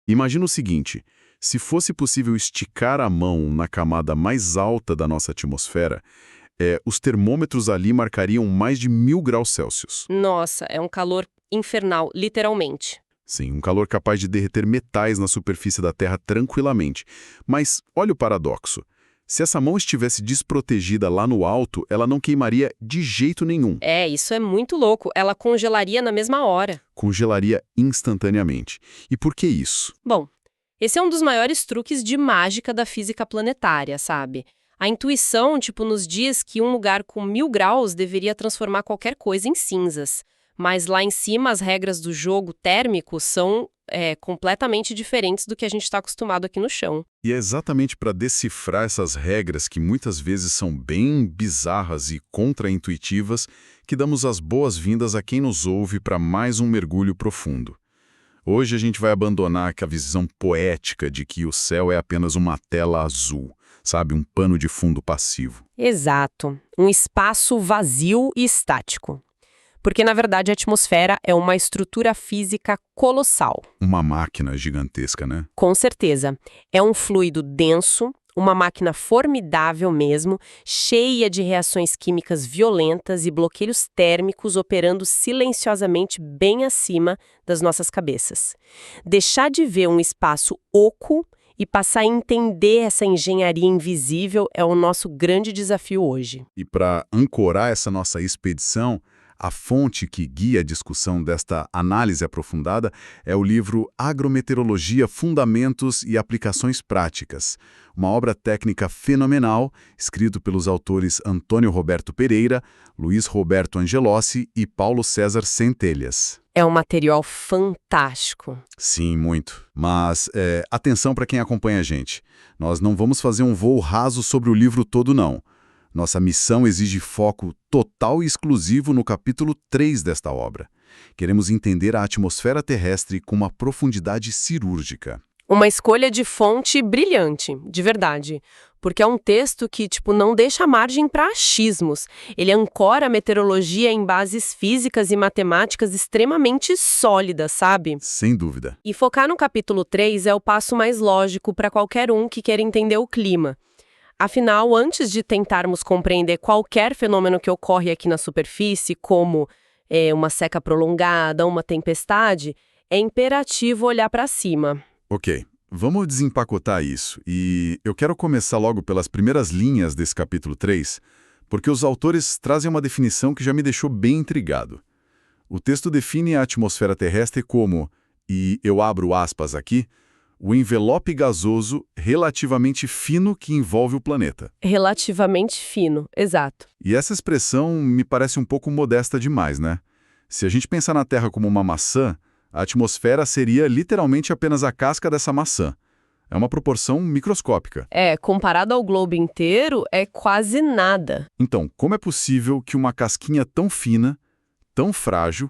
Imagina o seguinte, se fosse possível esticar a mão na camada mais alta da nossa atmosfera, os termômetros ali marcariam mais de 1000 graus Celsius. Nossa, é um calor infernal, literalmente. Sim, um calor capaz de derreter metais na superfície da Terra tranquilamente. Mas olha o paradoxo. Se essa mão estivesse desprotegida lá no alto, ela não queimaria de jeito nenhum. Isso é muito louco. Ela congelaria na mesma hora. Congelaria instantaneamente. E por que isso? Bom, esse é um dos maiores truques de mágica da física planetária, sabe? A intuição, nos diz que um lugar com 1000 graus deveria transformar qualquer coisa em cinzas. Mas lá em cima, as regras do jogo térmico são completamente diferentes do que a gente está acostumado aqui no chão. E é exatamente para decifrar essas regras, que muitas vezes são bem bizarras e contraintuitivas, que damos as boas-vindas a quem nos ouve para mais um mergulho profundo. Hoje a gente vai abandonar aquela visão poética de que o céu é apenas uma tela azul, sabe, um pano de fundo passivo. Exato. Um espaço vazio e estático. Porque, na verdade, a atmosfera é uma estrutura física colossal. Uma máquina gigantesca, né? Com certeza. É um fluido denso, uma máquina formidável mesmo, cheia de reações químicas violentas e bloqueios térmicos operando silenciosamente bem acima das nossas cabeças. Deixar de ver um espaço oco e passar a entender essa engenharia invisível é o nosso grande desafio hoje. E para ancorar essa nossa expedição, a fonte que guia a discussão desta análise aprofundada é o livro Agrometeorologia, Fundamentos e Aplicações Práticas, uma obra técnica fenomenal, escrito pelos autores Antônio Roberto Pereira, Luiz Roberto Angelossi e Paulo César Centelhas. É um material fantástico. Sim, muito. Mas atenção para quem acompanha a gente. Nós não vamos fazer um voo raso sobre o livro todo, não. Nossa missão exige foco total e exclusivo no capítulo 3 desta obra. Queremos entender a atmosfera terrestre com uma profundidade cirúrgica. Uma escolha de fonte brilhante, de verdade. Porque é um texto que, não deixa margem para achismos. Ele ancora a meteorologia em bases físicas e matemáticas extremamente sólidas, sabe? Sem dúvida. E focar no capítulo 3 é o passo mais lógico para qualquer um que queira entender o clima. Afinal, antes de tentarmos compreender qualquer fenômeno que ocorre aqui na superfície, como uma seca prolongada, uma tempestade, é imperativo olhar para cima. Ok, vamos desempacotar isso. E eu quero começar logo pelas primeiras linhas desse capítulo 3, porque os autores trazem uma definição que já me deixou bem intrigado. O texto define a atmosfera terrestre como, e eu abro aspas aqui, o envelope gasoso relativamente fino que envolve o planeta. Relativamente fino, exato. E essa expressão me parece um pouco modesta demais, né? Se a gente pensar na Terra como uma maçã, a atmosfera seria literalmente apenas a casca dessa maçã. É uma proporção microscópica. Comparado ao globo inteiro, é quase nada. Então, como é possível que uma casquinha tão fina, tão frágil,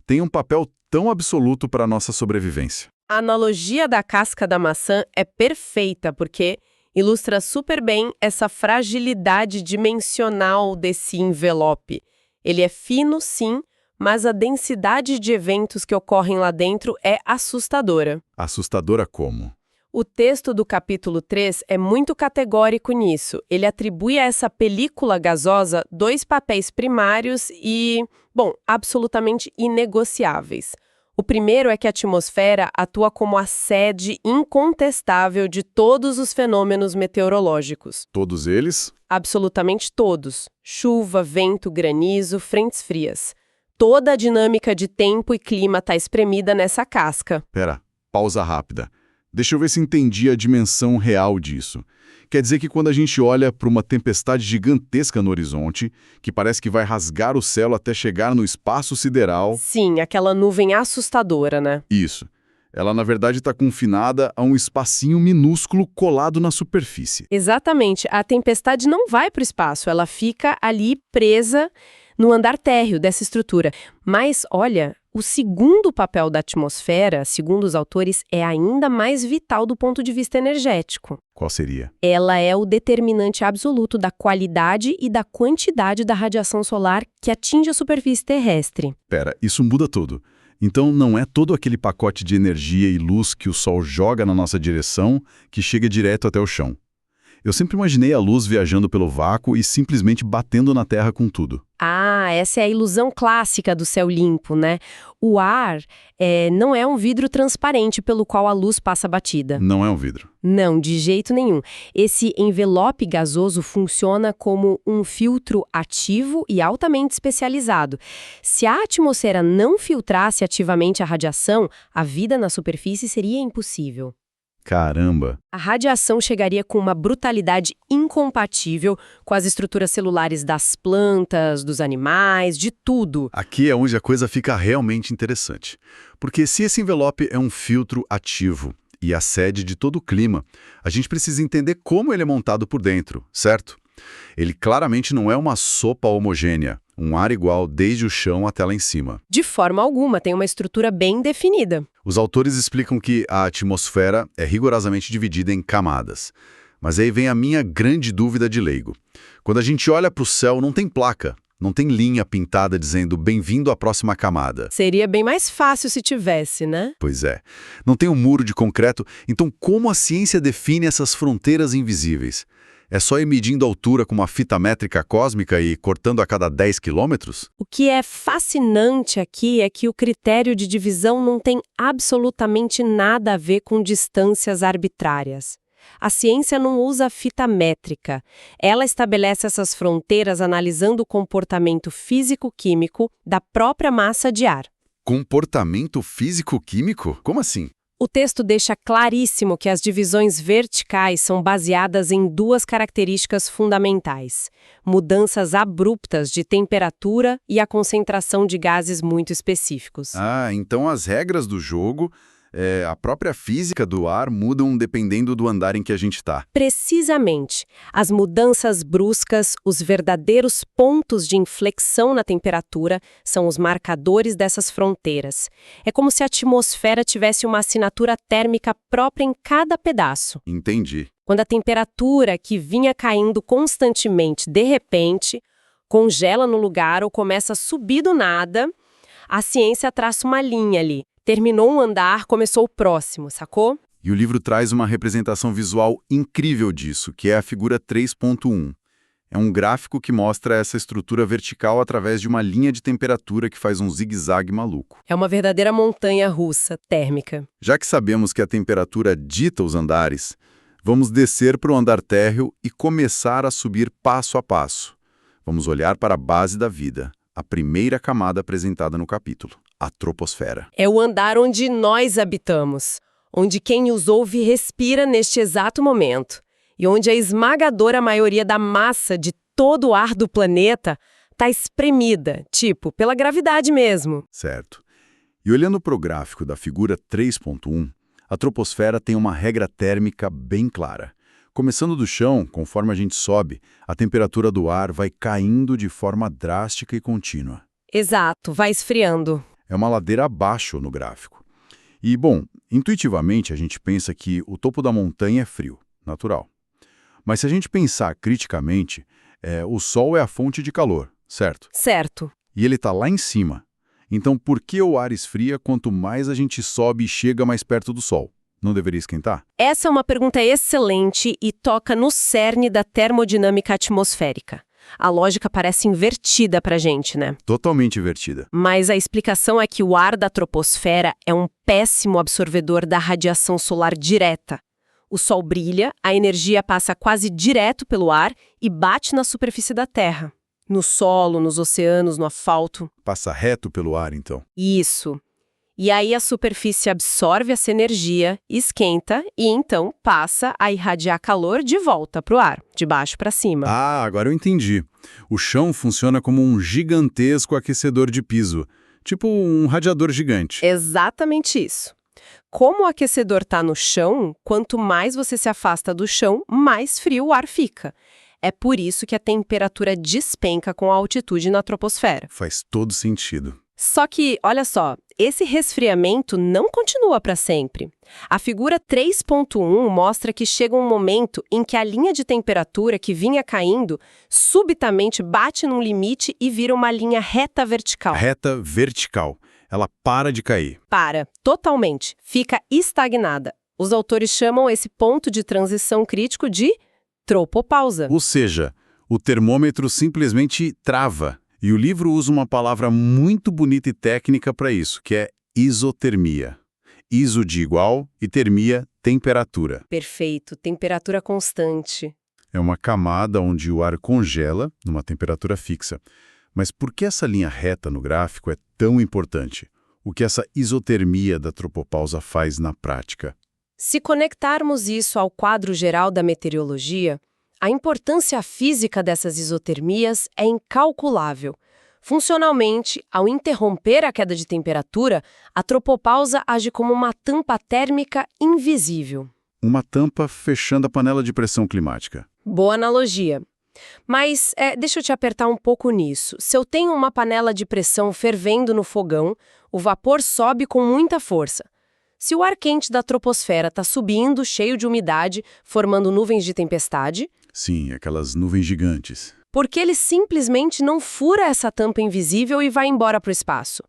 tenha um papel tão absoluto para a nossa sobrevivência? A analogia da casca da maçã é perfeita, porque ilustra super bem essa fragilidade dimensional desse envelope. Ele é fino, sim, mas a densidade de eventos que ocorrem lá dentro é assustadora. Assustadora como? O texto do capítulo 3 é muito categórico nisso. Ele atribui a essa película gasosa 2 papéis primários e, absolutamente inegociáveis. O primeiro é que a atmosfera atua como a sede incontestável de todos os fenômenos meteorológicos. Todos eles? Absolutamente todos. Chuva, vento, granizo, frentes frias. Toda a dinâmica de tempo e clima está espremida nessa casca. Pera, pausa rápida. Deixa eu ver se entendi a dimensão real disso. Quer dizer que quando a gente olha para uma tempestade gigantesca no horizonte, que parece que vai rasgar o céu até chegar no espaço sideral... Sim, aquela nuvem assustadora, né? Isso. Ela, na verdade, está confinada a um espacinho minúsculo colado na superfície. Exatamente. A tempestade não vai para o espaço, ela fica ali presa no andar térreo dessa estrutura. Mas, olha, o segundo papel da atmosfera, segundo os autores, é ainda mais vital do ponto de vista energético. Qual seria? Ela é o determinante absoluto da qualidade e da quantidade da radiação solar que atinge a superfície terrestre. Pera, isso muda tudo. Então não é todo aquele pacote de energia e luz que o Sol joga na nossa direção que chega direto até o chão. Eu sempre imaginei a luz viajando pelo vácuo e simplesmente batendo na Terra com tudo. Ah, essa é a ilusão clássica do céu limpo, né? O ar não é um vidro transparente pelo qual a luz passa batida. Não é um vidro. Não, de jeito nenhum. Esse envelope gasoso funciona como um filtro ativo e altamente especializado. Se a atmosfera não filtrasse ativamente a radiação, a vida na superfície seria impossível. Caramba! A radiação chegaria com uma brutalidade incompatível com as estruturas celulares das plantas, dos animais, de tudo. Aqui é onde a coisa fica realmente interessante. Porque se esse envelope é um filtro ativo e a sede de todo o clima, a gente precisa entender como ele é montado por dentro, certo? Ele claramente não é uma sopa homogênea, um ar igual desde o chão até lá em cima. De forma alguma, tem uma estrutura bem definida. Os autores explicam que a atmosfera é rigorosamente dividida em camadas. Mas aí vem a minha grande dúvida de leigo. Quando a gente olha para o céu, não tem placa, não tem linha pintada dizendo bem-vindo à próxima camada. Seria bem mais fácil se tivesse, né? Pois é. Não tem um muro de concreto, então como a ciência define essas fronteiras invisíveis? É só ir medindo a altura com uma fita métrica cósmica e cortando a cada 10 quilômetros? O que é fascinante aqui é que o critério de divisão não tem absolutamente nada a ver com distâncias arbitrárias. A ciência não usa fita métrica. Ela estabelece essas fronteiras analisando o comportamento físico-químico da própria massa de ar. Comportamento físico-químico? Como assim? O texto deixa claríssimo que as divisões verticais são baseadas em duas características fundamentais: mudanças abruptas de temperatura e a concentração de gases muito específicos. Ah, então as regras do jogo, a própria física do ar mudam dependendo do andar em que a gente está. Precisamente. As mudanças bruscas, os verdadeiros pontos de inflexão na temperatura, são os marcadores dessas fronteiras. É como se a atmosfera tivesse uma assinatura térmica própria em cada pedaço. Entendi. Quando a temperatura, que vinha caindo constantemente, de repente, congela no lugar ou começa a subir do nada, a ciência traça uma linha ali. Terminou um andar, começou o próximo, sacou? E o livro traz uma representação visual incrível disso, que é a figura 3.1. É um gráfico que mostra essa estrutura vertical através de uma linha de temperatura que faz um zigue-zague maluco. É uma verdadeira montanha-russa térmica. Já que sabemos que a temperatura dita os andares, vamos descer para o andar térreo e começar a subir passo a passo. Vamos olhar para a base da vida, a primeira camada apresentada no capítulo. A troposfera. É o andar onde nós habitamos, onde quem os ouve respira neste exato momento, e onde a esmagadora maioria da massa de todo o ar do planeta está espremida, tipo, pela gravidade mesmo. Certo. E olhando para o gráfico da figura 3.1, a troposfera tem uma regra térmica bem clara. Começando do chão, conforme a gente sobe, a temperatura do ar vai caindo de forma drástica e contínua. Exato, vai esfriando. É uma ladeira abaixo no gráfico. E, bom, intuitivamente a gente pensa que o topo da montanha é frio, natural. Mas se a gente pensar criticamente, o Sol é a fonte de calor, certo? Certo. E ele está lá em cima. Então por que o ar esfria quanto mais a gente sobe e chega mais perto do Sol? Não deveria esquentar? Essa é uma pergunta excelente e toca no cerne da termodinâmica atmosférica. A lógica parece invertida pra gente, né? Totalmente invertida. Mas a explicação é que o ar da troposfera é um péssimo absorvedor da radiação solar direta. O Sol brilha, a energia passa quase direto pelo ar e bate na superfície da Terra. No solo, nos oceanos, no asfalto. Passa reto pelo ar, então. Isso. E aí a superfície absorve essa energia, esquenta e então passa a irradiar calor de volta para o ar, de baixo para cima. Ah, agora eu entendi. O chão funciona como um gigantesco aquecedor de piso, tipo um radiador gigante. Exatamente isso. Como o aquecedor está no chão, quanto mais você se afasta do chão, mais frio o ar fica. É por isso que a temperatura despenca com a altitude na troposfera. Faz todo sentido. Só que, olha só, esse resfriamento não continua para sempre. A figura 3.1 mostra que chega um momento em que a linha de temperatura que vinha caindo subitamente bate num limite e vira uma linha reta vertical. Reta vertical. Ela para de cair. Para, totalmente, fica estagnada. Os autores chamam esse ponto de transição crítico de tropopausa. Ou seja, o termômetro simplesmente trava. E o livro usa uma palavra muito bonita e técnica para isso, que é isotermia. Iso de igual e termia, temperatura. Perfeito, temperatura constante. É uma camada onde o ar congela numa temperatura fixa. Mas por que essa linha reta no gráfico é tão importante? O que essa isotermia da tropopausa faz na prática? Se conectarmos isso ao quadro geral da meteorologia, a importância física dessas isotermias é incalculável. Funcionalmente, ao interromper a queda de temperatura, a tropopausa age como uma tampa térmica invisível. Uma tampa fechando a panela de pressão climática. Boa analogia. Mas deixa eu te apertar um pouco nisso. Se eu tenho uma panela de pressão fervendo no fogão, o vapor sobe com muita força. Se o ar quente da troposfera está subindo, cheio de umidade, formando nuvens de tempestade... Sim, aquelas nuvens gigantes. Porque ele simplesmente não fura essa tampa invisível e vai embora para o espaço.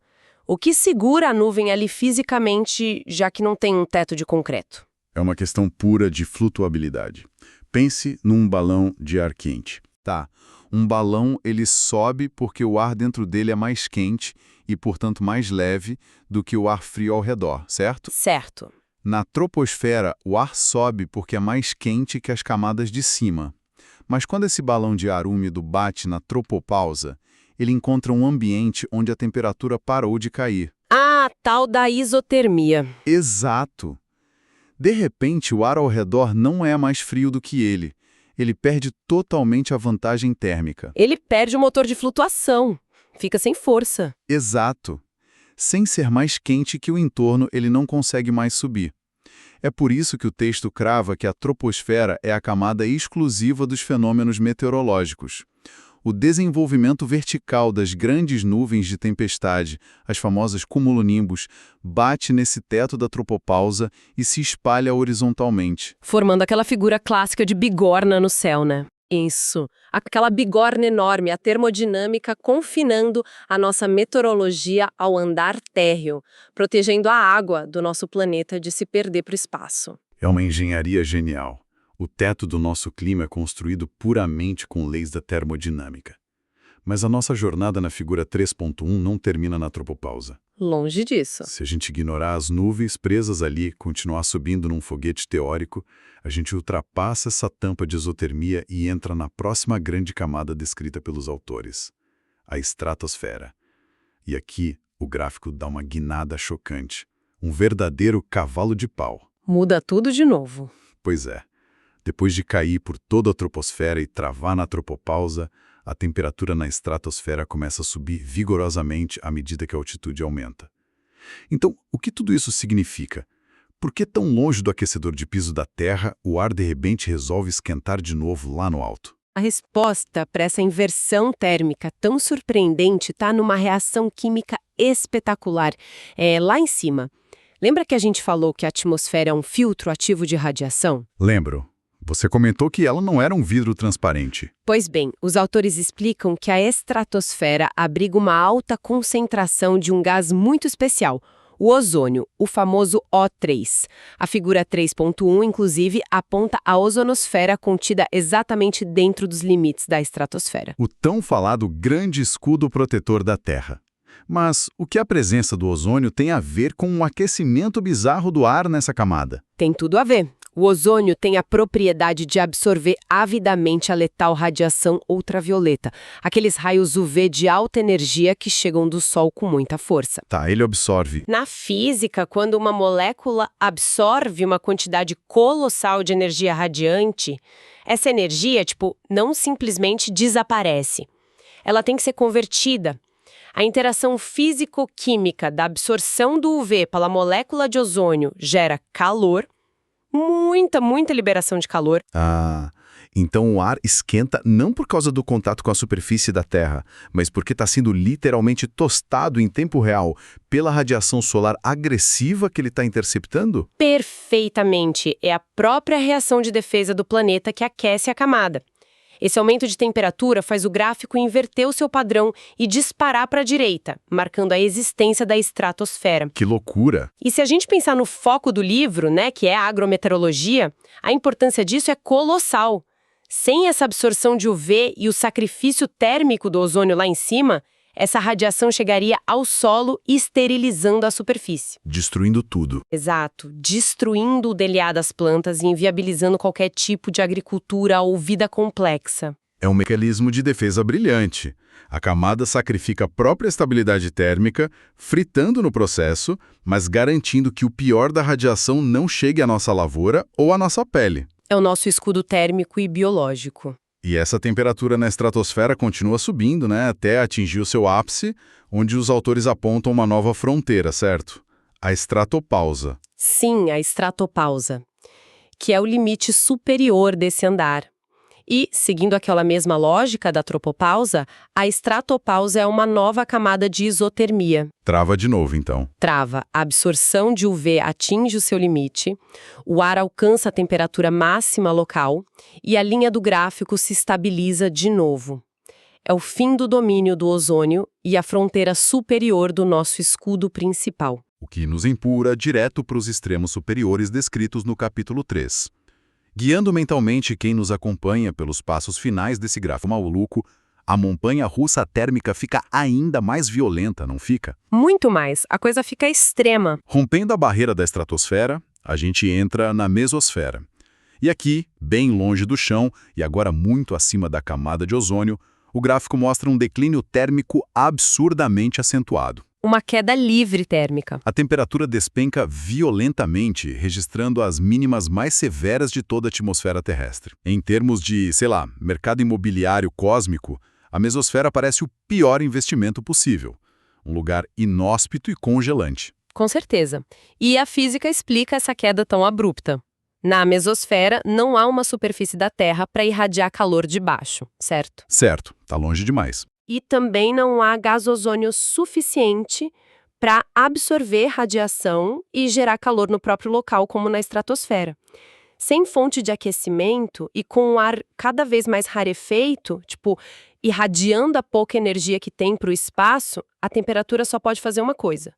O que segura a nuvem ali fisicamente, já que não tem um teto de concreto? É uma questão pura de flutuabilidade. Pense num balão de ar quente. Tá, um balão ele sobe porque o ar dentro dele é mais quente e, portanto, mais leve do que o ar frio ao redor, certo? Certo. Na troposfera, o ar sobe porque é mais quente que as camadas de cima. Mas quando esse balão de ar úmido bate na tropopausa, ele encontra um ambiente onde a temperatura parou de cair. Ah, tal da isotermia. Exato! De repente, o ar ao redor não é mais frio do que ele. Ele perde totalmente a vantagem térmica. Ele perde o motor de flutuação. Fica sem força. Exato! Sem ser mais quente que o entorno, ele não consegue mais subir. É por isso que o texto crava que a troposfera é a camada exclusiva dos fenômenos meteorológicos. O desenvolvimento vertical das grandes nuvens de tempestade, as famosas cumulonimbus, bate nesse teto da tropopausa e se espalha horizontalmente. Formando aquela figura clássica de bigorna no céu, né? Isso. Aquela bigorna enorme, a termodinâmica confinando a nossa meteorologia ao andar térreo, protegendo a água do nosso planeta de se perder para o espaço. É uma engenharia genial. O teto do nosso clima é construído puramente com leis da termodinâmica. Mas a nossa jornada na figura 3.1 não termina na tropopausa. Longe disso. Se a gente ignorar as nuvens presas ali, continuar subindo num foguete teórico, a gente ultrapassa essa tampa de isotermia e entra na próxima grande camada descrita pelos autores, a estratosfera. E aqui o gráfico dá uma guinada chocante, um verdadeiro cavalo de pau. Muda tudo de novo. Pois é. Depois de cair por toda a troposfera e travar na tropopausa, a temperatura na estratosfera começa a subir vigorosamente à medida que a altitude aumenta. Então, o que tudo isso significa? Por que tão longe do aquecedor de piso da Terra, o ar de repente resolve esquentar de novo lá no alto? A resposta para essa inversão térmica tão surpreendente está numa reação química espetacular, lá em cima. Lembra que a gente falou que a atmosfera é um filtro ativo de radiação? Lembro. Você comentou que ela não era um vidro transparente. Pois bem, os autores explicam que a estratosfera abriga uma alta concentração de um gás muito especial, o ozônio, o famoso O3. A figura 3.1, inclusive, aponta a ozonosfera contida exatamente dentro dos limites da estratosfera. O tão falado grande escudo protetor da Terra. Mas o que a presença do ozônio tem a ver com um aquecimento bizarro do ar nessa camada? Tem tudo a ver. O ozônio tem a propriedade de absorver avidamente a letal radiação ultravioleta, aqueles raios UV de alta energia que chegam do Sol com muita força. Tá, ele absorve. Na física, quando uma molécula absorve uma quantidade colossal de energia radiante, essa energia, não simplesmente desaparece. Ela tem que ser convertida. A interação físico-química da absorção do UV pela molécula de ozônio gera calor, muita liberação de calor. Ah, então o ar esquenta não por causa do contato com a superfície da Terra, mas porque está sendo literalmente tostado em tempo real pela radiação solar agressiva que ele está interceptando? Perfeitamente. É a própria reação de defesa do planeta que aquece a camada. Esse aumento de temperatura faz o gráfico inverter o seu padrão e disparar para a direita, marcando a existência da estratosfera. Que loucura! E se a gente pensar no foco do livro, né, que é a agrometeorologia, a importância disso é colossal. Sem essa absorção de UV e o sacrifício térmico do ozônio lá em cima, essa radiação chegaria ao solo, esterilizando a superfície. Destruindo tudo. Exato, destruindo o DNA das plantas e inviabilizando qualquer tipo de agricultura ou vida complexa. É um mecanismo de defesa brilhante. A camada sacrifica a própria estabilidade térmica, fritando no processo, mas garantindo que o pior da radiação não chegue à nossa lavoura ou à nossa pele. É o nosso escudo térmico e biológico. E essa temperatura na estratosfera continua subindo, né, até atingir o seu ápice, onde os autores apontam uma nova fronteira, certo? A estratopausa. Sim, a estratopausa, que é o limite superior desse andar. E, seguindo aquela mesma lógica da tropopausa, a estratopausa é uma nova camada de isotermia. Trava de novo, então. Trava, a absorção de UV atinge o seu limite, o ar alcança a temperatura máxima local e a linha do gráfico se estabiliza de novo. É o fim do domínio do ozônio e a fronteira superior do nosso escudo principal. O que nos empurra direto para os extremos superiores descritos no capítulo 3. Guiando mentalmente quem nos acompanha pelos passos finais desse gráfico maluco, a montanha russa térmica fica ainda mais violenta, não fica? Muito mais, a coisa fica extrema. Rompendo a barreira da estratosfera, a gente entra na mesosfera. E aqui, bem longe do chão e agora muito acima da camada de ozônio, o gráfico mostra um declínio térmico absurdamente acentuado. Uma queda livre térmica. A temperatura despenca violentamente, registrando as mínimas mais severas de toda a atmosfera terrestre. Em termos de, mercado imobiliário cósmico, a mesosfera parece o pior investimento possível. Um lugar inóspito e congelante. Com certeza. E a física explica essa queda tão abrupta. Na mesosfera, não há uma superfície da Terra para irradiar calor de baixo, certo? Certo, tá longe demais. E também não há gás ozônio suficiente para absorver radiação e gerar calor no próprio local, como na estratosfera. Sem fonte de aquecimento e com o ar cada vez mais rarefeito, irradiando a pouca energia que tem para o espaço, a temperatura só pode fazer uma coisa: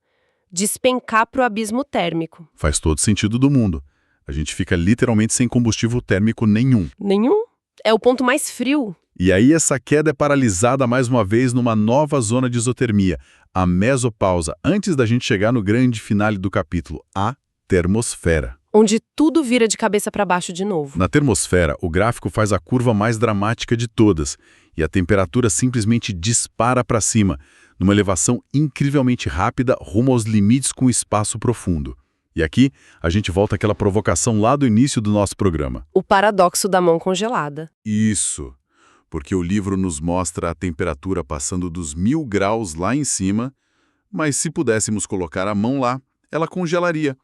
despencar para o abismo térmico. Faz todo sentido do mundo. A gente fica literalmente sem combustível térmico nenhum. Nenhum? É o ponto mais frio. E aí essa queda é paralisada mais uma vez numa nova zona de isotermia, a mesopausa, antes da gente chegar no grande finale do capítulo, a termosfera. Onde tudo vira de cabeça para baixo de novo. Na termosfera, o gráfico faz a curva mais dramática de todas, e a temperatura simplesmente dispara para cima, numa elevação incrivelmente rápida rumo aos limites com o espaço profundo. E aqui, a gente volta àquela provocação lá do início do nosso programa. O paradoxo da mão congelada. Isso. Porque o livro nos mostra a temperatura passando dos 1000 graus lá em cima, mas se pudéssemos colocar a mão lá, ela congelaria.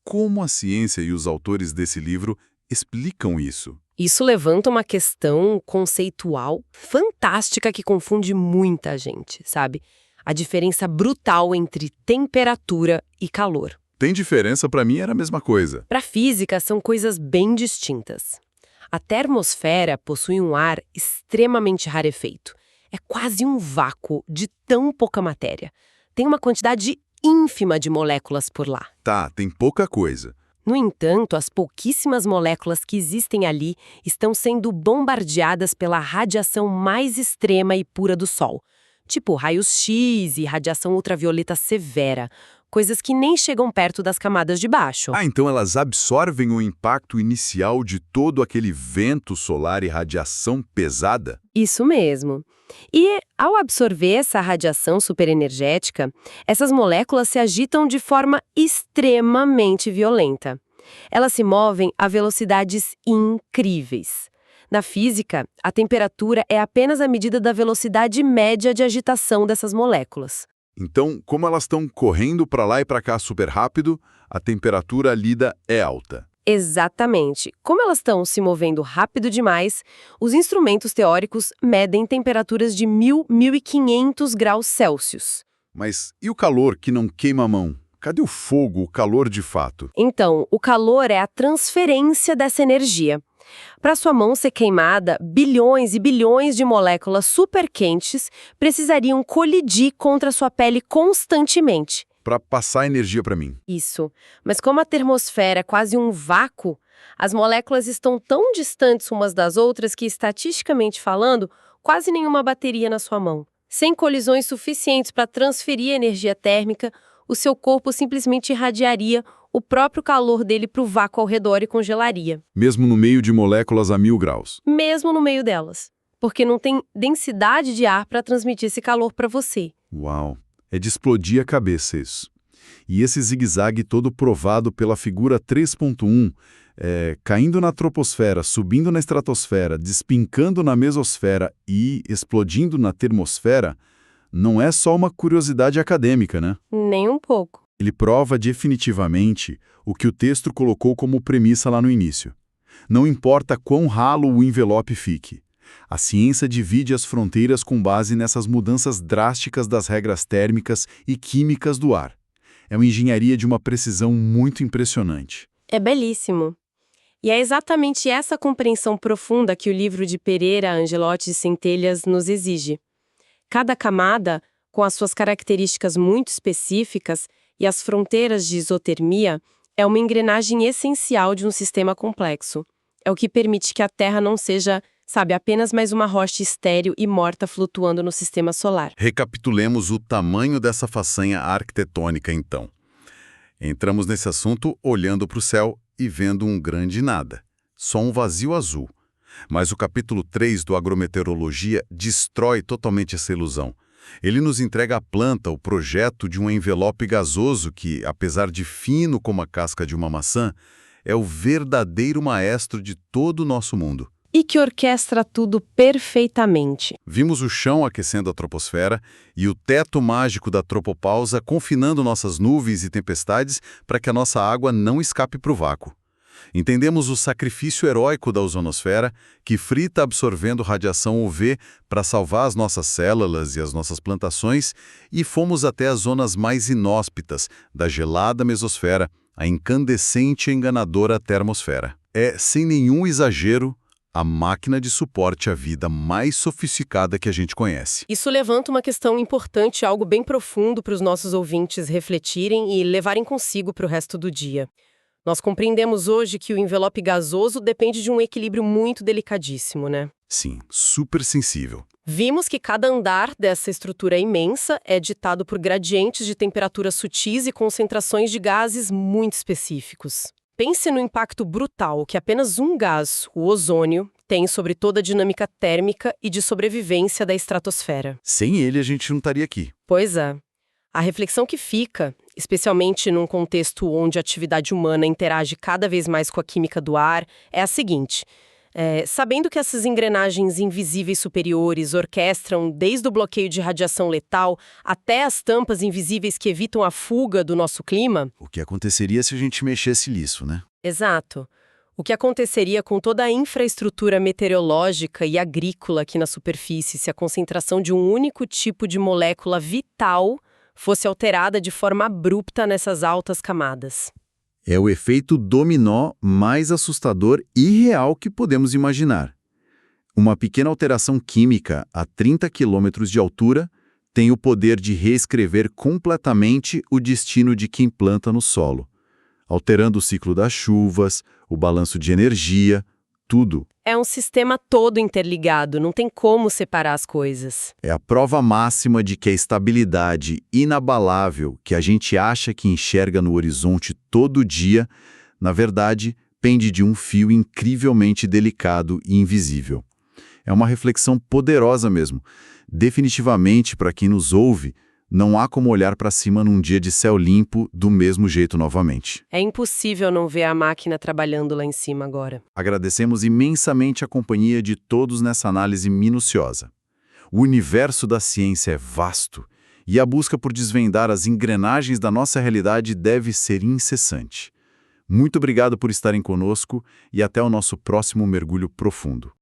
Como a ciência e os autores desse livro explicam isso? Isso levanta uma questão conceitual fantástica que confunde muita gente, sabe? A diferença brutal entre temperatura e calor. Tem diferença? Para mim era a mesma coisa. Para a física, são coisas bem distintas. A termosfera possui um ar extremamente rarefeito. É quase um vácuo de tão pouca matéria. Tem uma quantidade ínfima de moléculas por lá. Tá, tem pouca coisa. No entanto, as pouquíssimas moléculas que existem ali estão sendo bombardeadas pela radiação mais extrema e pura do Sol, tipo raios-X e radiação ultravioleta severa, coisas que nem chegam perto das camadas de baixo. Ah, então elas absorvem o impacto inicial de todo aquele vento solar e radiação pesada? Isso mesmo. E, ao absorver essa radiação superenergética, essas moléculas se agitam de forma extremamente violenta. Elas se movem a velocidades incríveis. Na física, a temperatura é apenas a medida da velocidade média de agitação dessas moléculas. Então, como elas estão correndo para lá e para cá super rápido, a temperatura lida é alta. Exatamente. Como elas estão se movendo rápido demais, os instrumentos teóricos medem temperaturas de 1.500 graus Celsius. Mas e o calor que não queima a mão? Cadê o fogo, o calor de fato? Então, o calor é a transferência dessa energia. Para sua mão ser queimada, bilhões e bilhões de moléculas superquentes precisariam colidir contra sua pele constantemente. Para passar energia para mim. Isso. Mas como a termosfera é quase um vácuo, as moléculas estão tão distantes umas das outras que, estatisticamente falando, quase nenhuma bateria na sua mão. Sem colisões suficientes para transferir energia térmica, o seu corpo simplesmente irradiaria o próprio calor dele para o vácuo ao redor e congelaria. Mesmo no meio de moléculas a 1000 graus. Mesmo no meio delas. Porque não tem densidade de ar para transmitir esse calor para você. Uau! É de explodir a cabeça isso. E esse zigue-zague todo provado pela figura 3.1, caindo na troposfera, subindo na estratosfera, despincando na mesosfera e explodindo na termosfera, não é só uma curiosidade acadêmica, né? Nem um pouco. Ele prova definitivamente o que o texto colocou como premissa lá no início. Não importa quão ralo o envelope fique. A ciência divide as fronteiras com base nessas mudanças drásticas das regras térmicas e químicas do ar. É uma engenharia de uma precisão muito impressionante. É belíssimo. E é exatamente essa compreensão profunda que o livro de Pereira, Angelotti e Centelhas nos exige. Cada camada, com as suas características muito específicas e as fronteiras de isotermia, é uma engrenagem essencial de um sistema complexo. É o que permite que a Terra não seja, apenas mais uma rocha estéril e morta flutuando no sistema solar. Recapitulemos o tamanho dessa façanha arquitetônica, então. Entramos nesse assunto olhando para o céu e vendo um grande nada. Só um vazio azul. Mas o capítulo 3 do Agrometeorologia destrói totalmente essa ilusão. Ele nos entrega à planta o projeto de um envelope gasoso que, apesar de fino como a casca de uma maçã, é o verdadeiro maestro de todo o nosso mundo. E que orquestra tudo perfeitamente. Vimos o chão aquecendo a troposfera e o teto mágico da tropopausa confinando nossas nuvens e tempestades para que a nossa água não escape para o vácuo. Entendemos o sacrifício heróico da ozonosfera, que frita absorvendo radiação UV para salvar as nossas células e as nossas plantações, e fomos até as zonas mais inóspitas da gelada mesosfera, a incandescente e enganadora termosfera. É, sem nenhum exagero, a máquina de suporte à vida mais sofisticada que a gente conhece. Isso levanta uma questão importante, algo bem profundo para os nossos ouvintes refletirem e levarem consigo para o resto do dia. Nós compreendemos hoje que o envelope gasoso depende de um equilíbrio muito delicadíssimo, né? Sim, super sensível. Vimos que cada andar dessa estrutura imensa é ditado por gradientes de temperatura sutis e concentrações de gases muito específicos. Pense no impacto brutal que apenas um gás, o ozônio, tem sobre toda a dinâmica térmica e de sobrevivência da estratosfera. Sem ele, a gente não estaria aqui. Pois é. A reflexão que fica, especialmente num contexto onde a atividade humana interage cada vez mais com a química do ar, é a seguinte. Sabendo que essas engrenagens invisíveis superiores orquestram desde o bloqueio de radiação letal até as tampas invisíveis que evitam a fuga do nosso clima... O que aconteceria se a gente mexesse nisso, né? Exato. O que aconteceria com toda a infraestrutura meteorológica e agrícola aqui na superfície se a concentração de um único tipo de molécula vital fosse alterada de forma abrupta nessas altas camadas. É o efeito dominó mais assustador e real que podemos imaginar. Uma pequena alteração química a 30 quilômetros de altura tem o poder de reescrever completamente o destino de quem planta no solo, alterando o ciclo das chuvas, o balanço de energia, tudo. É um sistema todo interligado, não tem como separar as coisas. É a prova máxima de que a estabilidade inabalável que a gente acha que enxerga no horizonte todo dia, na verdade, pende de um fio incrivelmente delicado e invisível. É uma reflexão poderosa mesmo. Definitivamente, para quem nos ouve, não há como olhar para cima num dia de céu limpo do mesmo jeito novamente. É impossível não ver a máquina trabalhando lá em cima agora. Agradecemos imensamente a companhia de todos nessa análise minuciosa. O universo da ciência é vasto e a busca por desvendar as engrenagens da nossa realidade deve ser incessante. Muito obrigado por estarem conosco e até o nosso próximo mergulho profundo.